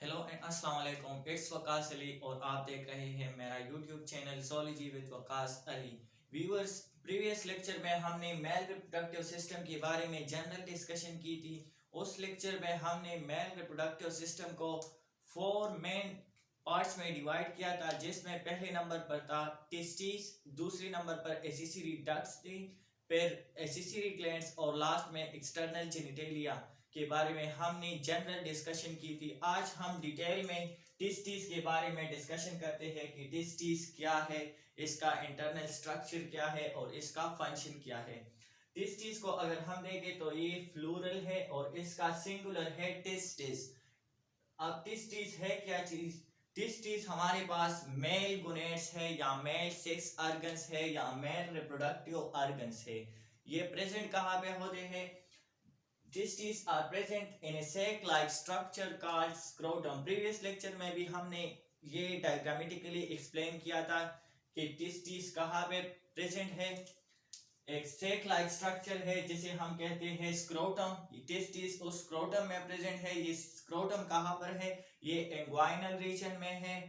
Hello and अस्सलाम वालेकुम, it's Waqas Ali और आप देख रहे हैं मेरा YouTube channel zoology with Waqas Ali. Viewers, previous lecture में हमने मेल रिप्रोडक्टिव सिस्टम के बारे में जनरल डिस्कशन की थी। उस लेक्चर में हमने मेल रिप्रोडक्टिव सिस्टम को 4 मेन पार्ट्स में डिवाइड किया था, जिसमें पहले नंबर पर था टेस्टिस, दूसरे नंबर पर एसेसरी डक्ट्स थी, फिर एसेसरी ग्लैंड्स और लास्ट में एक्सटर्नल जेनिटेलिया के बारे में हमने जनरल डिस्कशन की थी। आज हम डिटेल में टेस्टिस के बारे में डिस्कशन करते हैं कि टेस्टिस क्या है, इसका इंटरनल स्ट्रक्चर क्या है और इसका फंक्शन क्या है। टेस्टिस को अगर हम देखें तो ये फ्लूरल है और इसका सिंगुलर है टेस्टिस। अब टेस्टिस है क्या चीज? टेस्टिस हमारे पास मेल गोनेड्स है या मेल सेक्स ऑर्गन्स है या मेल रिप्रोडक्टिव ऑर्गन्स है। ये प्रेजेंट कहाँ पे होते हैं? Testes are present in a sac-like structure called scrotum. Previous lecture में भी हमने ये डायग्रामेटिकली एक्सप्लेन किया था कि टेस्टिस कहाँ पे प्रेजेंट है। एक सेक लाइक स्ट्रक्चर है जिसे हम कहते हैं स्क्रोटम। टेस्टिस उस स्क्रोटम में प्रेजेंट है। ये स्क्रोटम कहाँ पर है? ये इंग्वाइनल रीजन में है।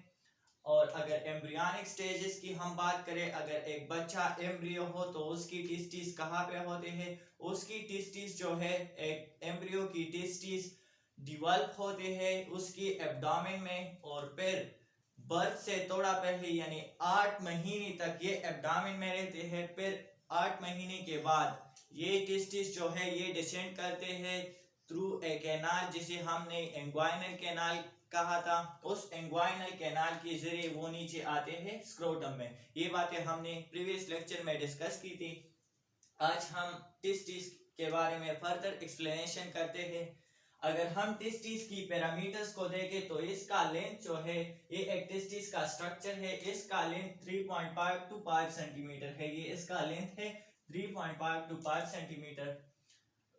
और अगर एम्ब्रियोनिक स्टेजेस की हम बात करें, अगर एक बच्चा एम्ब्रियो हो तो उसकी टेस्टिस कहाँ पे होते हैं? उसकी टेस्टिस जो है, एक एम्ब्रियो की टेस्टिस डिवेलप होते हैं उसकी एब्डोमेन में, और फिर बर्थ से थोड़ा पहले यानी 8 महीने तक ये एब्डोमेन में रहते हैं। फिर 8 महीने के बाद ये टेस्टिस जो है ये डिसेंड करते हैं थ्रू ए कैनाल, जिसे हमने इंग्वाइनल कैनाल कहा था। उस इंग्वाइनल कैनाल के जरिए वो नीचे आते हैं स्क्रोटम में। ये बातें हमने प्रीवियस लेक्चर में डिस्कस की थी। आज हम टेस्टिस के बारे में फर्दर एक्सप्लेनेशन करते हैं। अगर हम टेस्टिस की पैरामीटर्स को देखें तो इसका लेंथ जो है, ये एक टेस्टिस का स्ट्रक्चर है, इसका लेंथ 3.5 to 5 सेंटीमीटर है। ये इसका लेंथ है 3.5 to 5 सेंटीमीटर।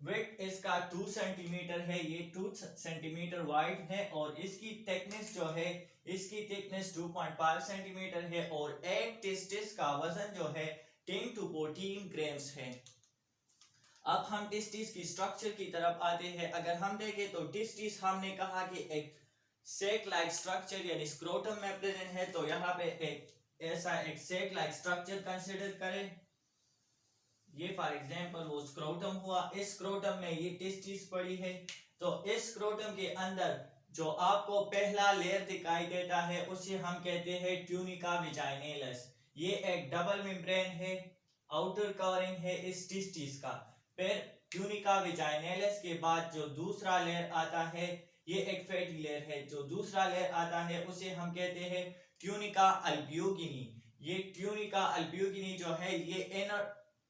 विड्थ इसका 2 सेंटीमीटर है, ये 2 सेंटीमीटर वाइड है। और इसकी थिकनेस जो है, इसकी थिकनेस 2.5 सेंटीमीटर है। और एक टेस्टिस का वजन जो है 10 to 14 ग्राम्स है। अब हम टेस्टिस की स्ट्रक्चर की तरफ आते हैं। अगर हम देखें तो टेस्टिस हमने कहा कि एक सेक लाइक स्ट्रक्चर यानी स्क्रोटम में प्रेजेंट है, तो यहाँ पे एक ऐसा एक सेक लाइक स्ट्रक्चर कंसीडर करें। ये फॉर एग्जांपल वो स्क्रोटम हुआ। इस स्क्रोटम में ये टेस्टिस पड़ी है। तो इस स्क्रोटम के अंदर जो आपको पहला लेयर दिखाई देता है उसे हम कहते हैं ट्यूनिका विजाइनैलिस। ये एक डबल मेम्ब्रेन है, आउटर कवरिंग है इस टेस्टिस का। फिर ट्यूनिका विजाइनैलिस के बाद जो दूसरा लेयर आता है, ये एक फैटी लेयर है। जो दूसरा लेयर आता है उसे हम कहते हैं ट्यूनिका अल्ब्यूगिनी। ये ट्यूनिका अल्ब्यूगिनी जो है ये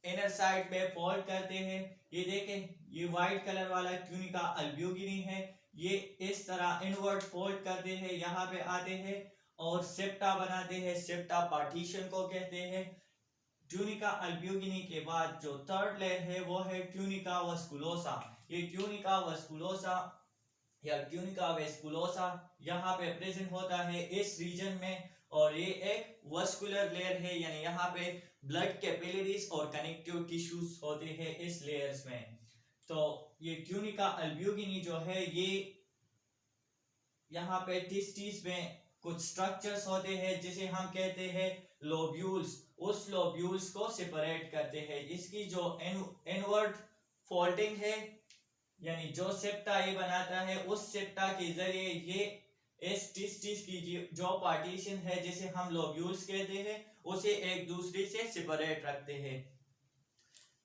इनर साइड पे फोल्ड करते हैं। ये देखें, ये व्हाइट कलर वाला ट्यूनिका अल्ब्यूगिनी है। ये इस तरह इनवर्ट फोल्ड करते हैं, यहाँ पे आते हैं और सेप्टा बनाते हैं। सेप्टा पार्टीशन को कहते हैं। ट्यूनिका अल्ब्यूगिनी के बाद जो थर्ड लेयर है वो है ट्यूनिका वस्कुलोसा। ये ट्यूनिका वस्कुलोसा या ट्यूनिका वेस्कुलोसा यहाँ पे प्रेजेंट होता है इस रीजन में। और ये एक वस्कुलर लेयर है, यानी यहाँ पे ब्लड कैपिलरीज और कनेक्टिव टिश्यूज होते हैं इस लेयर्स में। तो ये ट्यूनिका अल्ब्यूगिनी जो है, ये यहाँ पे टेस्टिस में कुछ स्ट्रक्चर्स होते हैं जिसे हम कहते हैं लोब्यूल्स। उस लोब्यूल्स को सेपरेट करते हैं। इसकी जो इनवर्ट फोल्डिंग है, यानी जो सेप्टा ये बनाता है, उस सेप्टा के जरिए ये इस टेस्टिस की जो पार्टीशन है जिसे हम लोब्यूल्स कहते हैं, उसे एक दूसरे से सेपरेट रखते हैं।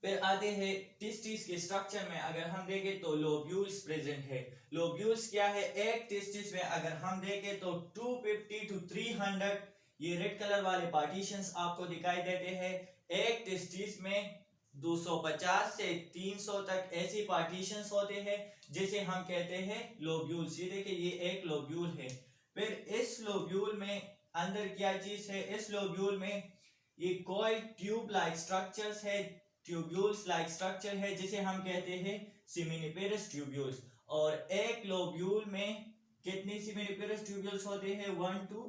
फिर आते हैं टेस्टिस के स्ट्रक्चर में। अगर हम देखें तो लोब्यूल्स प्रेजेंट है। लोब्यूल्स क्या है? एक टेस्टिस में अगर हम देखें तो 250 to 300 ये रेड कलर वाले पार्टीशंस आपको दिखाई देते हैं। एक टेस्टिस में 250 से 300 तक ऐसी पार्टीशंस होते हैं जिसे हम कहते हैं लोब्यूल्स। ये देखिए, ये एक लोब्यूल है। फिर इस लोब्यूल में अंदर क्या चीज है? इस लोब्यूल में ये कोई ट्यूब लाइक स्ट्रक्चर्स है, ट्यूब्यूल्स लाइक स्ट्रक्चर है जिसे हम कहते हैं सेमिनिपेरस ट्यूब्यूल्स। और एक लोब्यूल में कितनी सेमिनिपेरस ट्यूब्यूल्स होते हैं? 1 to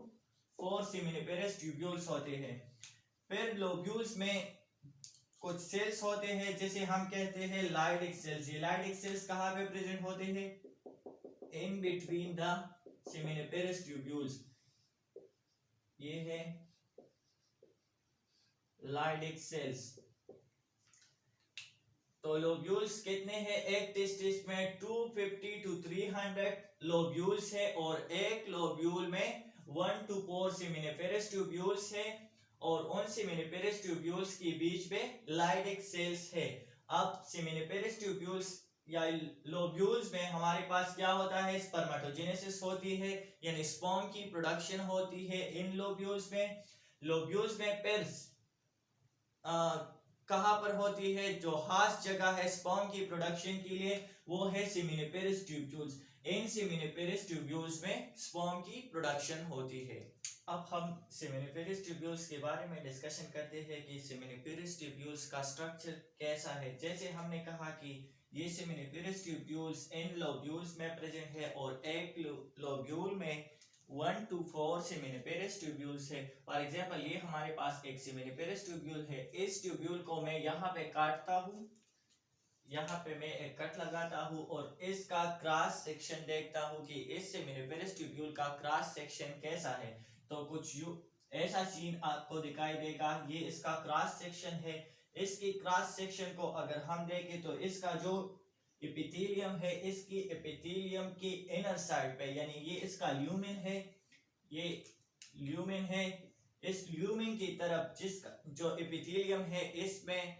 4 सेमिनिपेरस ट्यूब्यूल्स होते हैं। फिर लोब्यूल्स में कुछ सेल्स होते हैं जिसे हम कहते हैं लाइडिक सेल्स। ये लाइडिक सेल्स कहाँ पे प्रेजेंट होते हैं? In between the seminiferous tubules, ये है लाइडिक सेल्स। तो लोब्यूल्स कितने हैं? एक टेस्टिस में 250 to 300 लोब्यूल्स है और एक लोब्यूल में 1 to 4 सेमिनिफेरस ट्यूब्यूल्स है और उन सेमिनिफेरस ट्यूब्यूल्स के बीच में लाइडिक सेल्स है। अब सेमिनिफेरस ट्यूब्यूल्स या लोब्यूल्स में हमारे पास क्या होता है? स्पर्मेटोजेनेसिस होती है, यानी स्पर्म की प्रोडक्शन होती है इन लोब्यूल्स में। लोब्यूल्स में पेयर्स कहाँ पर होती है? जो खास जगह है स्पर्म की प्रोडक्शन के लिए वो है सेमिनिफेरस ट्यूब्यूल्स। इन सेमिनिफेरस ट्यूब्यूल्स में स्पर्म की प्रोडक्शन होती है। अब हम सेमिनिफेरस ट्यूब्यूल्स के बारे में डिस्कशन करते हैं कि सेमिनिफेरस ट्यूब्यूल्स का स्ट्रक्चर कैसा है। जैसे हमने कहा कि ये सेमिनिफेरस ट्यूब्यूल्स इन लोब्यूल्स में प्रेजेंट है और एक लोब्यूल में 1 to 4 सेमिनिफेरस ट्यूब्यूल्स है। फॉर एग्जांपल ये हमारे पास एक सेमिनिफेरस ट्यूब्यूल है। इस ट्यूब्यूल को मैं यहाँ पे काटता हूँ, यहाँ पे मैं एक कट लगाता हूँ और इसका क्रॉस सेक्शन देखता हूँ कि इस सेमिनिफेरस ट्यूब्यूल का क्रॉस सेक्शन कैसा है। तो कुछ ऐसा सीन आपको दिखाई देगा। ये इसका क्रॉस सेक्शन है। इसकी क्रॉस सेक्शन को अगर हम देखें तो इसका जो एपिथेलियम है, इसकी एपिथेलियम की इनर साइड पे, यानी ये इसका ल्यूमेन है, ये ल्यूमेन है। इस ल्यूमेन की तरफ जिसका जो एपिथेलियम है इसमें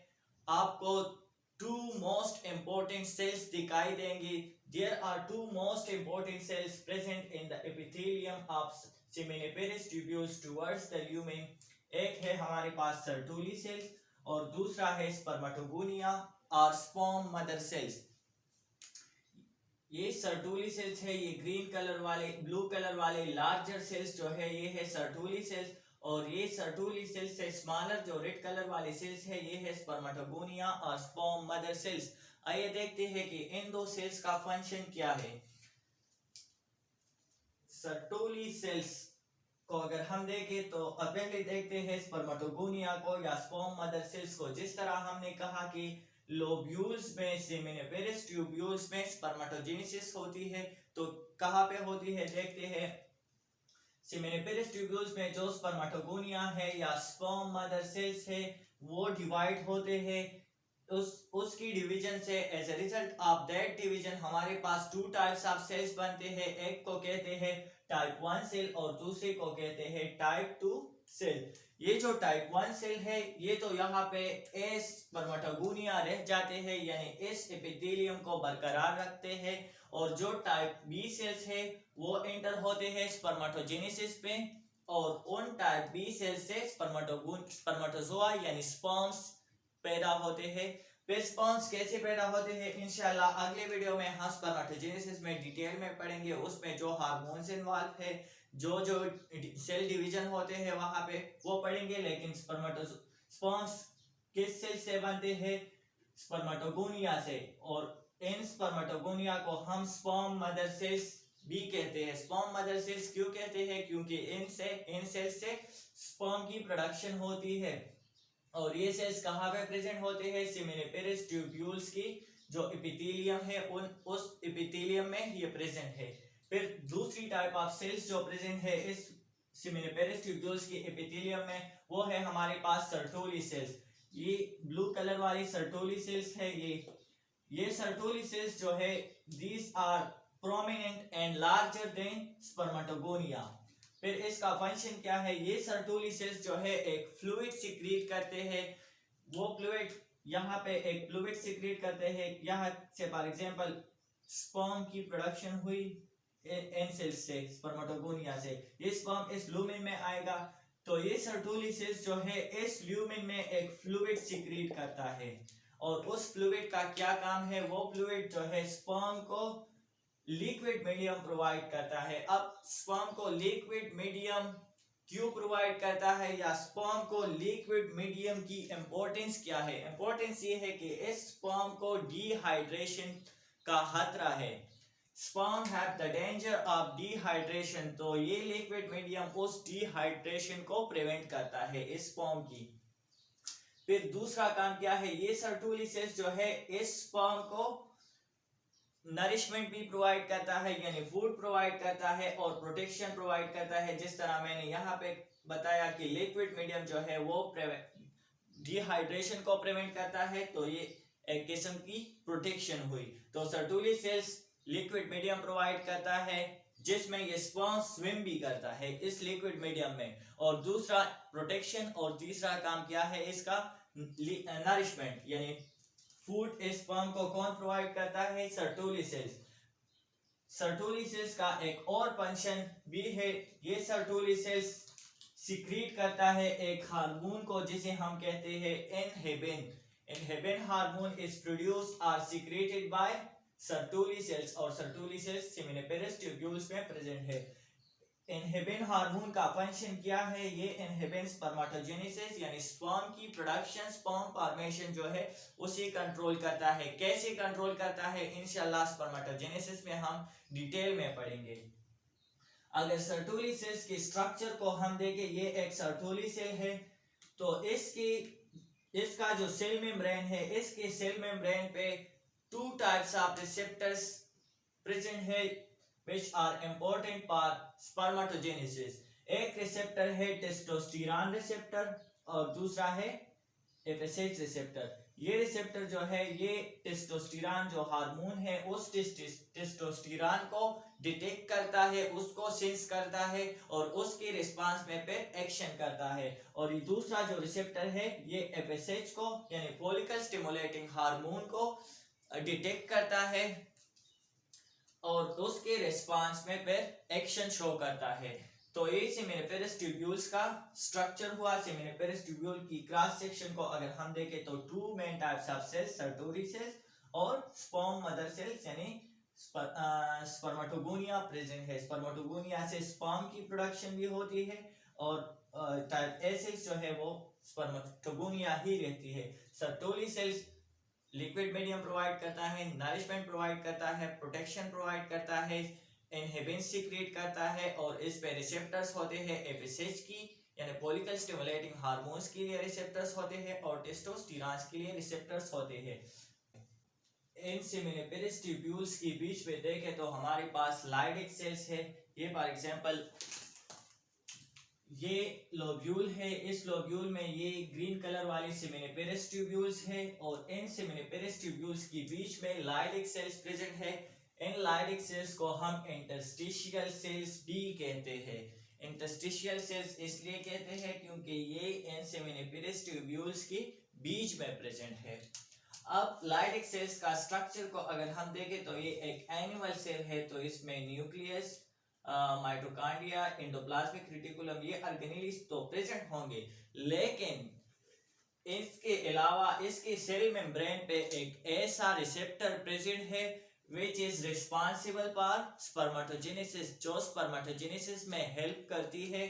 आपको two most important cells दिखाई देंगी। There are two most important cells present in the epithelium of seminiferous tubules towards the lumen। एक है हमारे पास सर्टुली सेल्स और दूसरा है स्पर्मेटोगोनिया और स्पर्म मदर सेल्स। ये सर्टुली सेल्स है, ये ग्रीन कलर वाले, ब्लू कलर वाले लार्जर सेल्स जो है ये है सर्टुली सेल्स और ये सर्टुली सेल्स से स्मॉलर जो रेड कलर वाले सेल्स है ये है स्पर्मेटोगोनिया और स्पर्म मदर सेल्स। आइए देखते हैं कि इन दो सेल्स का फंक्शन क्या है। सर्टुली सेल्स को अगर हम देखें तो पहले देखते हैं स्पर्मेटोगोनिया को या स्पर्म मदर सेल्स को। जिस तरह हमने कहा कि लोब्यूल्स में सेमिनिफेरस ट्यूब्यूल्स में स्पर्मेटोजेनेसिस होती है, तो कहाँ पे होती है देखते हैं। सेमिनिफेरस ट्यूब्यूल्स में जो स्पर्मेटोगोनिया है या स्पर्म मदर सेल्स है वो डिवाइड होते हैं। उसकी डिवीजन से as a result of that division हमारे पास टू टाइप्स ऑफ सेल्स बनते हैं। एक को कहते हैं टाइप 1 सेल और दूसरे को कहते हैं टाइप 2 सेल। ये जो टाइप 1 सेल है ये तो यहाँ पे एस स्पर्मेटोगोनिया रह जाते हैं, यानी इस एपिथेलियम को बरकरार रखते हैं। और जो टाइप बी सेल्स है वो एंटर होते हैं स्पर्मेटोजेनेसिस पे और उन टाइप बी सेल्स से स्पर्मेटोजोआ यानी स्पर्म्स पैदा होते हैं। फिर स्पर्म्स कैसे पैदा होते हैं इंशाल्लाह अगले वीडियो में हम स्पर्मेटोजेनेसिस में डिटेल में पढ़ेंगे। उसमें जो हार्मोन्स इन्वॉल्व है, जो जो सेल डिवीजन होते हैं वहां पे वो पढ़ेंगे। लेकिन स्पर्म्स किस सेल से बनते हैं? स्पर्मेटोगोनिया से। और इन स्पर्मेटोगोनिया को हम स्पर्म मदर सेल्स भी कहते हैं। स्पर्म मदर सेल्स क्यों कहते हैं? क्योंकि इन सेल्स से स्पर्म की प्रोडक्शन होती है। और ये सेल्स कहाँ पे प्रेजेंट होते हैं? सेमिनिफेरस ट्यूब्यूल्स की जो एपिथेलियम है उस एपिथेलियम में ये प्रेजेंट है। फिर दूसरी टाइप ऑफ सेल्स जो प्रेजेंट है इस सेमिनिफेरस ट्यूब्यूल्स की एपिथेलियम में वो है हमारे पास सर्टोली सेल्स। ये ब्लू कलर वाली सर्टोली सेल्स है। ये सर्टोली सेल्स जो है these are prominent and larger than spermatogonia. फिर इसका फंक्शन क्या है? ये सर्टोली सेल्स जो है एक फ्लूइड सिक्रीट करते हैं। वो फ्लूइड यहाँ पे एक फ्लूइड सिक्रीट करते हैं। यहाँ से फॉर एग्जांपल स्पर्म की प्रोडक्शन हुई इन सेल्स से, स्पर्मेटोगोनिया से। ये स्पर्म इस ल्यूमेन में आएगा तो ये सर्टोली सेल्स जो है इस ल्यूमेन में एक फ्लूइड सिक्रीट करता है और उस फ्लूइड का क्या काम है? वो फ्लूइड जो है स्पर्म को लिक्विड मीडियम प्रोवाइड करता है। अब स्पर्म को लिक्विड मीडियम क्यों प्रोवाइड करता है या स्पर्म को लिक्विड मीडियम की इंपॉर्टेंस क्या है? इंपॉर्टेंस ये है कि इस स्पर्म को डिहाइड्रेशन का खतरा है। Sperm have the danger of dehydration. तो ये लिक्विड मीडियम उस डिहाइड्रेशन को प्रिवेंट करता है इस स्पर्म की। फिर दूसरा काम क्या है? ये सर्टोली सेल्स जो है इस स्पर्म को नरिशमेंट भी प्रोवाइड करता है यानी फूड प्रोवाइड करता है और प्रोटेक्शन प्रोवाइड करता है। जिस तरह मैंने यहाँ पे बताया कि लिक्विड मीडियम जो है वो डिहाइड्रेशन को प्रिवेंट करता है, तो ये एक किस्म की प्रोटेक्शन हुई। तो Sertoli cells liquid medium provide करता है जिसमें ये स्पर्म स्विम भी करता है इस लिक्विड मीडियम में, और दूसरा प्रोटेक्शन, और तीसरा काम क्या है इसका, नरिशमेंट यानी फूड स्पर्म को कौन प्रोवाइड करता है, सर्टुली सेल्स। सर्टुली सेल्स का एक और फंक्शन भी है, ये सर्टुली सेल्स सिक्रीट करता है एक हार्मोन को जिसे हम कहते हैं inhibin. Inhibin hormone is produced or secreted by Sertoli cells, और सर्टुली सेल्स सेमिनिफेरस ट्यूब्यूल्स में प्रेजेंट है। इनहिबिन हार्मोन का फंक्शन क्या है, ये इनहिबिन स्पर्मेटोजेनेसिस यानी स्पर्म की प्रोडक्शन, स्पर्म फॉर्मेशन जो है उसे कंट्रोल करता है। कैसे कंट्रोल करता है इंशाल्लाह स्पर्मेटोजेनेसिस में हम डिटेल में पढ़ेंगे। अगर सर्टुली सेल्स के स्ट्रक्चर को हम देखें, ये एक सर्टुली सेल है, तो इसका जो सेल मेम्ब्रेन है, इसके सेल मेम्ब्रेन पे 2 टाइप्स ऑफ रिसेप्टर्स प्रेजेंट है which are important for spermatogenesis। एक रिसेप्टर है टेस्टोस्टेरोन रिसेप्टर और दूसरा है एफएसएच रिसेप्टर। ये रिसेप्टर जो है ये टेस्टोस्टेरोन जो हार्मोन है उस टेस्टोस्टेरोन को डिटेक्ट करता है, उसको सेंस करता है और उसके रिस्पांस में फिर एक्शन करता है। और ये दूसरा जो रिसेप्टर है ये एफएसएच को यानी फॉलिकल स्टिमुलेटिंग हार्मोन को डिटेक्ट करता है और उसके रिस्पांस में फिर एक्शन शो करता है। तो ये सेमिनिफेरस ट्यूब्यूल्स का स्ट्रक्चर हुआ। सेमिनिफेरस ट्यूब्यूल की क्रॉस सेक्शन को अगर हम देखें तो 2 main types of cells, Sertoli cells और स्पर्म मदर सेल्स यानी स्पर्मेटोगोनिया प्रेजेंट है। स्पर्मेटोगोनिया से स्पर्म की प्रोडक्शन भी होती है और टाइप ए सेल्स जो है वो स्पर्मेटोगोनिया ही रहती है। Sertoli cells liquid medium provide करता है, नरिशमेंट प्रोवाइड करता है, प्रोटेक्शन प्रोवाइड करता है, इनहिबिन सीक्रेट करता है और इस पे रिसेप्टर्स होते हैं एफएसएच की यानी फॉलिकल स्टिमुलेटिंग हार्मोन्स के लिए रिसेप्टर्स होते हैं और टेस्टोस्टेरोन के लिए रिसेप्टर्स होते हैं। इन सेमिनिफेरस ट्यूब्यूल्स के बीच में देखें तो हमारे पास लाइडिक सेल्स है। ये फॉर एग्जांपल ये लोब्यूल है, इस लोब्यूल में ये ग्रीन कलर वाली सेमिनिफेरस ट्यूब्यूल्स है और इन सेमिनिफेरस ट्यूब्यूल्स के बीच में लाइडिक सेल्स प्रेजेंट है। इन लाइडिक सेल्स को हम इंटरस्टिशियल सेल्स भी कहते हैं। इंटरस्टिशियल सेल्स इसलिए कहते हैं क्योंकि ये इन सेमिनिफेरस ट्यूब्यूल्स के बीच में प्रेजेंट है। अब लाइडिक सेल्स का स्ट्रक्चर को अगर हम देखें तो ये एक एनिमल सेल है, तो इसमें न्यूक्लियस, माइटोकॉन्ड्रिया, एंडोप्लाज्मिक रेटिकुलम ये ऑर्गेनेल्स तो प्रेजेंट होंगे, लेकिन इसके अलावा इसके सेल मेम्ब्रेन पे एक ऐसा रिसेप्टर प्रेजेंट है which is responsible for spermatogenesis, जो स्पर्मेटोजेनेसिस में हेल्प करती है।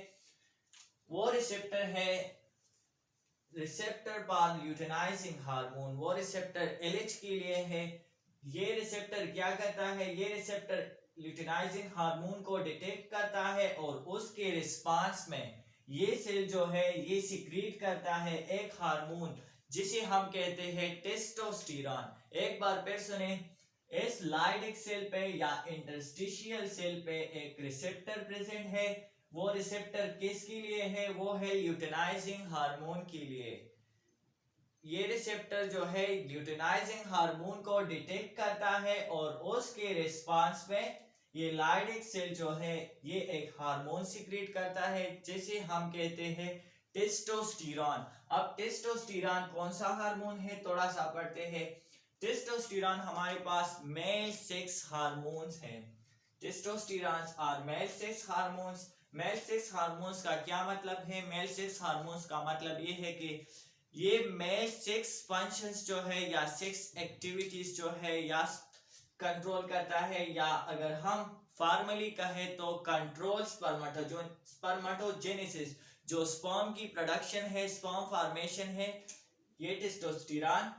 वो रिसेप्टर है रिसेप्टर फॉर ल्यूटेनाइजिंग हार्मोन। वो रिसेप्टर एलएच के लिए है। ये रिसेप्टर क्या करता है, ये रिसेप्टर ल्यूटेनाइजिंग हार्मोन को डिटेक्ट करता है और उसके रिस्पांस में ये सेल जो है ये सिक्रीट करता है एक हार्मोन जिसे हम कहते हैं टेस्टोस्टेरोन। एक बार फिर सुने, इस लाइडिक सेल पे या इंटरस्टिशियल सेल पे एक रिसेप्टर प्रेजेंट है। वो रिसेप्टर किसके लिए है, वो है ल्यूटेनाइजिंग हार्मोन के लिए। ये रिसेप्टर जो है ल्यूटेनाइजिंग हार्मोन को डिटेक्ट करता है और उसके रिस्पांस में ये लाइडिक सेल जो है ये एक हार्मोन सिक्रीट करता है जिसे हम कहते हैं टेस्टोस्टेरोन। अब टेस्टोस्टेरोन कौन सा हार्मोन है, थोड़ा सा पढ़ते हैं। टेस्टोस्टेरोन हमारे पास मेल सेक्स हार्मोन्स हैं। Testosterone are male sex hormones. Male sex hormones का क्या मतलब है, मेल सेक्स हार्मोन्स का मतलब ये है कि ये मेल सेक्स फंक्शंस जो है या सेक्स एक्टिविटीज जो है या कंट्रोल करता है, या अगर हम फॉर्मली कहें तो कंट्रोल स्पर्मेटोजेनेसिस, जो स्पर्म की प्रोडक्शन है, स्पर्म फॉर्मेशन है, ये टेस्टोस्टेरोन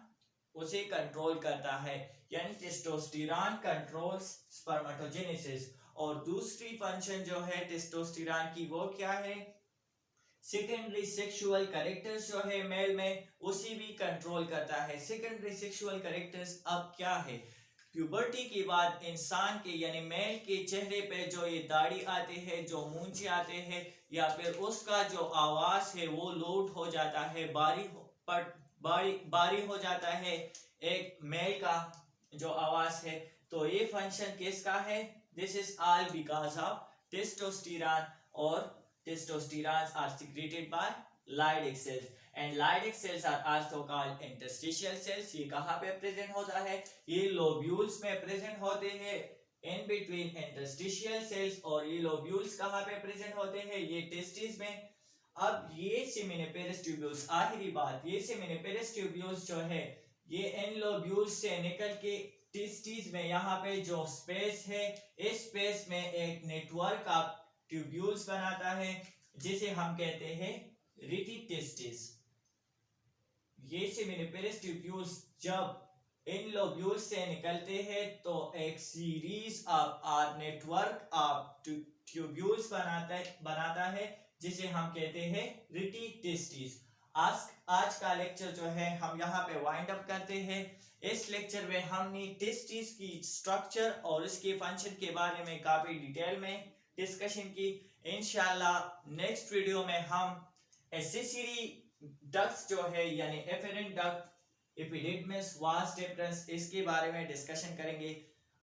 उसे कंट्रोल करता है, यानी टेस्टोस्टेरोन कंट्रोल्स स्पर्मेटोजेनेसिस। और दूसरी फंक्शन जो है टेस्टोस्टेरोन की वो क्या है, सेकेंडरी सेक्सुअल कैरेक्टर्स जो है मेल में उसी भी कंट्रोल करता है। सेकेंडरी सेक्सुअल कैरेक्टर्स अब क्या है, प्यूबर्टी के बाद इंसान के यानी मेल के चेहरे पे जो ये दाढ़ी आती है, जो मूंछें आते हैं, या फिर उसका जो आवाज है वो लोड हो जाता है, बारी हो जाता है एक मेल का जो आवाज है। तो ये फंक्शन किसका है? This is all because of testosterone, और testosterones are secreted by Leydig cells, and Leydig cells are also called interstitial cells. ये कहाँ पे प्रेजेंट होता है? ये लोब्यूल्स में प्रेजेंट होते हैं, इन बिटवीन इंटरस्टिशियल सेल्स। और ये लोब्यूल्स कहाँ पे प्रेजेंट होते हैं? ये टेस्टिस में। अब ये सेमिनिफेरस ट्यूब्यूल्स, आखिरी बात, ये सेमिनिफेरस ट्यूब्यूल्स जो है ये इन लोब्यूल्स से निकल के टेस्टिस में, यहाँ पे जो स्पेस है, इस स्पेस में एक नेटवर्क ऑफ ट्यूब्यूल्स बनाता है जिसे हम कहते हैं रिटी टेस्टिस। ये सेमिनिफेरस ट्यूब्यूल्स जब इन लोब्यूल्स से निकलते हैं तो एक series of network of tubules बनाता है जिसे हम कहते हैं रिटी टेस्टिस। आज का लेक्चर जो है हम यहाँ पे वाइंड अप करते हैं। इस लेक्चर में हमने टेस्टिस की स्ट्रक्चर और इसके फंक्शन के बारे में काफी डिटेल में डिस्कशन की। इंशाल्लाह नेक्स्ट वीडियो में हम एक्सेसरी डक्ट्स जो है यानी efferent duct, epididymis, vas deferens, इसके बारे में डिस्कशन करेंगे।